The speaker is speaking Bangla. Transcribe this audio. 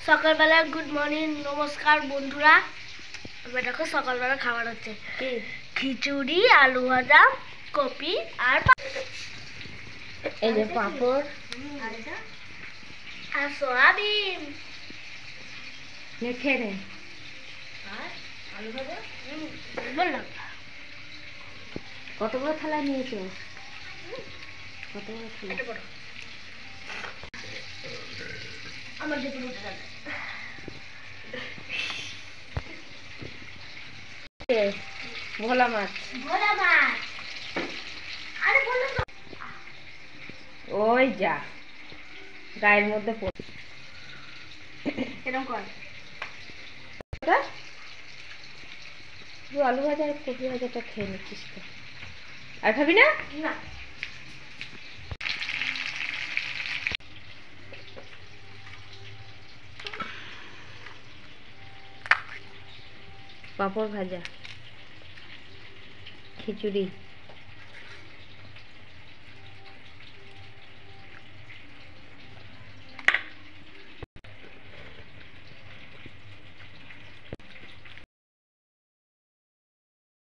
সকালবেলা গুড মর্নিং নমস্কার বন্ধুরা। দেখো সকালবেলা খাবার হচ্ছে খিচুড়ি, আলু ভাজা, কপি আর এই যে পাঁপড় আর সোয়াবিন। মেখে নে আর আলু ভাজা বললাম। কতগুলো থালা নিয়েছো? কতগুলো থালা? আমার যেতে উঠে যাবে। ভোলা মাছ। ভোলা মাছ। আরে বললো তো। ওই যা গায়ের মধ্যে এরকম কর। আলু ভাজা আর কপি ভাজাটা খেয়ে নিচ্ছিস তো, আর খাবি না? না। পাঁপড় ভাজা, খিচুড়ি।